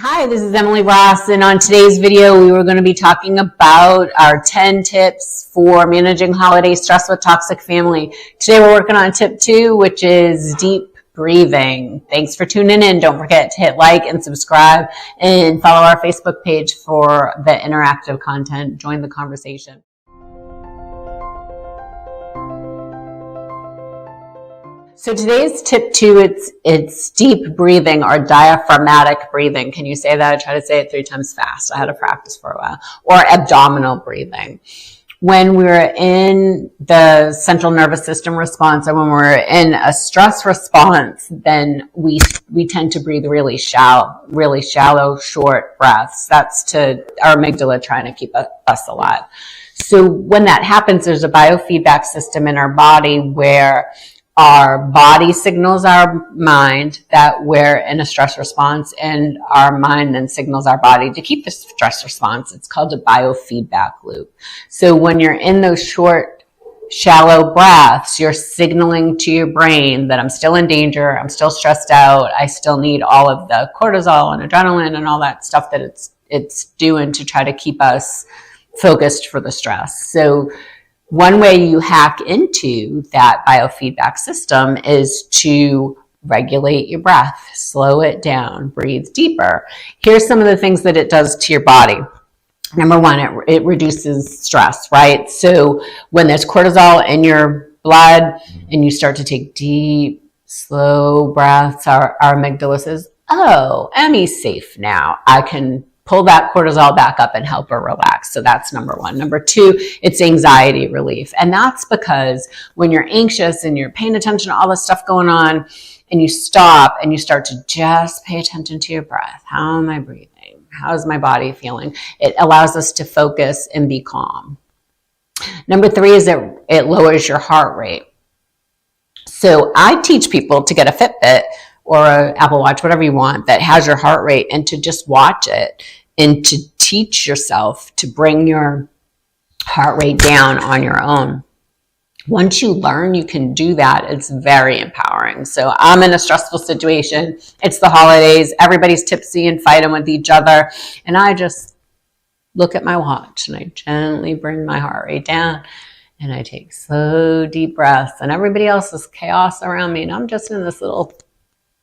Hi, this is Emily Ross, and on today's video, we were going to be talking about our 10 tips for managing holiday stress with toxic family. Today, we're working on tip 2, which is deep breathing. Thanks for tuning in. Don't forget to hit like and subscribe and follow our Facebook page for the interactive content. Join the conversation. So today's tip 2, it's deep breathing or diaphragmatic breathing. Can you say that? I try to say it 3 times fast. I had to practice for a while. Or abdominal breathing. When we're in the central nervous system response, or when we're in a stress response, then we tend to breathe really shallow, short breaths. That's to our amygdala trying to keep us alive. So when that happens, there's a biofeedback system in our body where our body signals our mind that we're in a stress response, and our mind then signals our body to keep the stress response. It's called a biofeedback loop. So when you're in those short, shallow breaths, you're signaling to your brain that I'm still in danger, I'm still stressed out, I still need all of the cortisol and adrenaline and all that stuff that it's doing to try to keep us focused for the stress. So one way you hack into that biofeedback system is to regulate your breath, slow it down, breathe deeper. Here's some of the things that it does to your body. Number one, it reduces stress, right? So when there's cortisol in your blood and you start to take deep, slow breaths, our amygdala says, oh, Emmy's safe now. I can pull that cortisol back up and help her relax. So that's number one. Number 2, it's anxiety relief. And that's because when you're anxious and you're paying attention to all this stuff going on, and you stop and you start to just pay attention to your breath. How am I breathing? How's my body feeling? It allows us to focus and be calm. Number 3 is that it lowers your heart rate. So I teach people to get a Fitbit or an Apple Watch, whatever you want, that has your heart rate, and to just watch it and to teach yourself to bring your heart rate down on your own. Once you learn you can do that, it's very empowering. So I'm in a stressful situation. It's the holidays. Everybody's tipsy and fighting with each other. And I just look at my watch and I gently bring my heart rate down. And I take slow, deep breaths. And everybody else is chaos around me. And I'm just in this little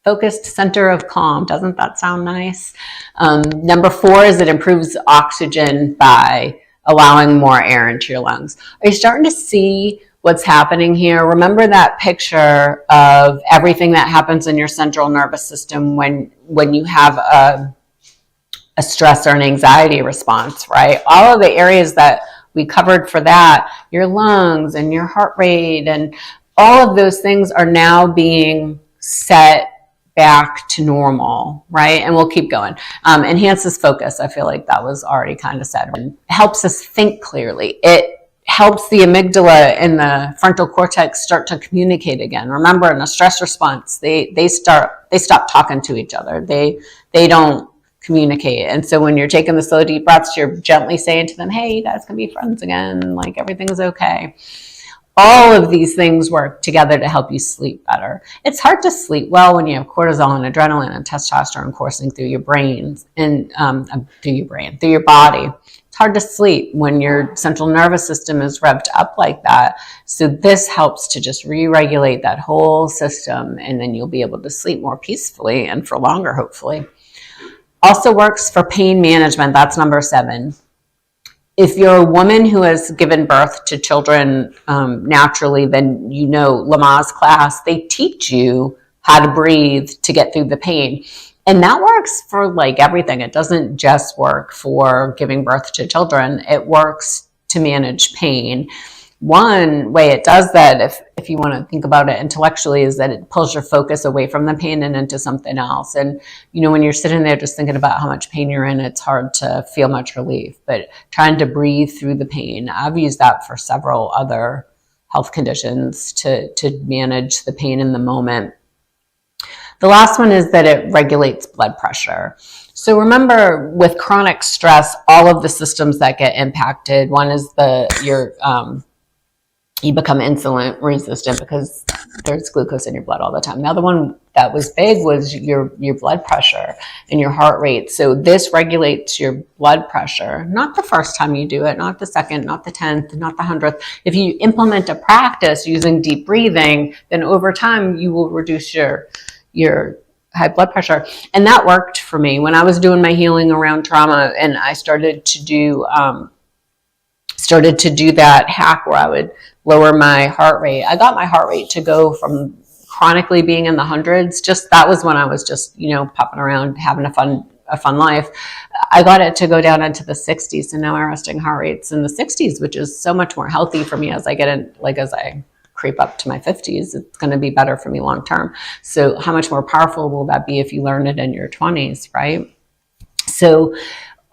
focused center of calm. Doesn't that sound nice? Number 4 is it improves oxygen by allowing more air into your lungs. Are you starting to see what's happening here? Remember that picture of everything that happens in your central nervous system when you have a stress or an anxiety response, right? All of the areas that we covered for that, your lungs and your heart rate and all of those things are now being set back to normal, right? And we'll keep going. Enhances focus. I feel like that was already kind of said. It helps us think clearly. It helps the amygdala and the frontal cortex start to communicate again. Remember, in a stress response, they stop talking to each other. They don't communicate. And so when you're taking the slow, deep breaths, you're gently saying to them, hey, you guys can be friends again. Like, everything's okay. All of these things work together to help you sleep better. It's hard to sleep well when you have cortisol and adrenaline and testosterone coursing through your brains and through your body. It's hard to sleep when your central nervous system is revved up like that. So this helps to just re-regulate that whole system, and then you'll be able to sleep more peacefully and for longer, hopefully. Also works for pain management. That's number 7. If you're a woman who has given birth to children naturally, then you know Lamaze class, they teach you how to breathe to get through the pain. And that works for like everything. It doesn't just work for giving birth to children. It works to manage pain. One way it does that, if you want to think about it intellectually, is that it pulls your focus away from the pain and into something else. And, you know, when you're sitting there just thinking about how much pain you're in, it's hard to feel much relief. But trying to breathe through the pain, I've used that for several other health conditions to manage the pain in the moment. The last one is that it regulates blood pressure. So remember, with chronic stress, all of the systems that get impacted, one is you become insulin resistant because there's glucose in your blood all the time. The other one that was big was your blood pressure and your heart rate. So this regulates your blood pressure, not the first time you do it, not the second, not the 10th, not the 100th. If you implement a practice using deep breathing, then over time you will reduce your high blood pressure. And that worked for me when I was doing my healing around trauma, and I started to do that hack where I would lower my heart rate. I got my heart rate to go from chronically being in the hundreds. Just that was when I was just, popping around, having a fun life. I got it to go down into the 60s, and now my resting heart rate's in the 60s, which is so much more healthy for me as I get in, as I creep up to my 50s. It's going to be better for me long term. So how much more powerful will that be if you learn it in your 20s, right? So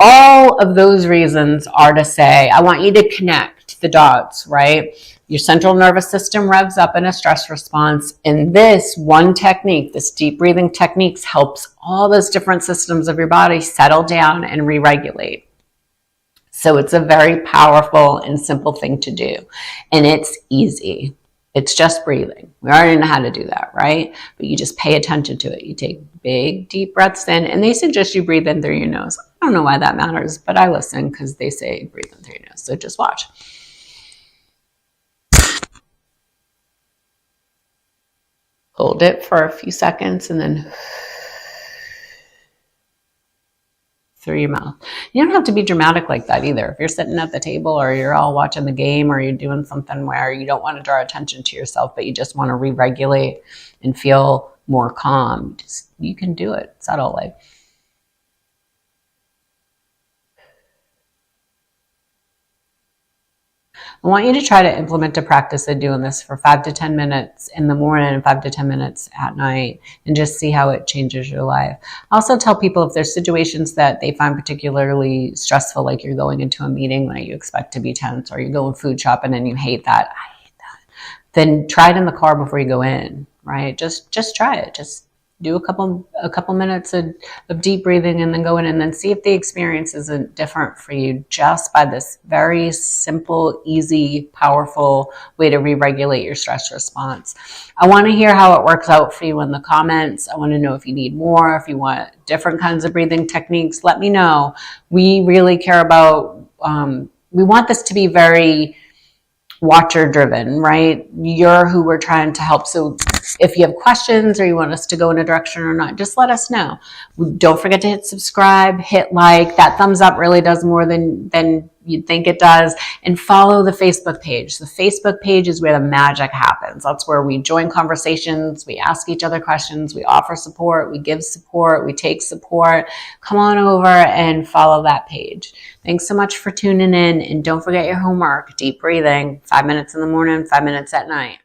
all of those reasons are to say, I want you to connect the dots, right? Your central nervous system revs up in a stress response. And this one technique, this deep breathing techniques, helps all those different systems of your body settle down and re-regulate. So it's a very powerful and simple thing to do. And it's easy. It's just breathing. We already know how to do that, right? But you just pay attention to it. You take big, deep breaths in, and they suggest you breathe in through your nose. I don't know why that matters, but I listen because they say breathe in through your nose. So just watch. Hold it for a few seconds and then through your mouth. You don't have to be dramatic like that either. If you're sitting at the table or you're all watching the game or you're doing something where you don't want to draw attention to yourself, but you just want to re-regulate and feel more calm, you can do it subtly. I want you to try to implement a practice of doing this for 5 to 10 minutes in the morning and 5 to 10 minutes at night, and just see how it changes your life. I also tell people if there's situations that they find particularly stressful, like you're going into a meeting that you expect to be tense, or you're going food shopping and you hate that, then try it in the car before you go in, right? Just try it. Just do a couple minutes of deep breathing and then go in, and then see if the experience isn't different for you just by this very simple, easy, powerful way to re-regulate your stress response. I want to hear how it works out for you in the comments. I want to know if you need more, if you want different kinds of breathing techniques. Let me know. We really care about, we want this to be very watcher driven, right? You're who we're trying to help. So if you have questions or you want us to go in a direction or not, just let us know. Don't forget to hit subscribe, hit like. That thumbs up really does more than you'd think it does. And follow the Facebook page. The Facebook page is where the magic happens. That's where we join conversations. We ask each other questions. We offer support. We give support. We take support. Come on over and follow that page. Thanks so much for tuning in. And don't forget your homework, deep breathing, 5 minutes in the morning, 5 minutes at night.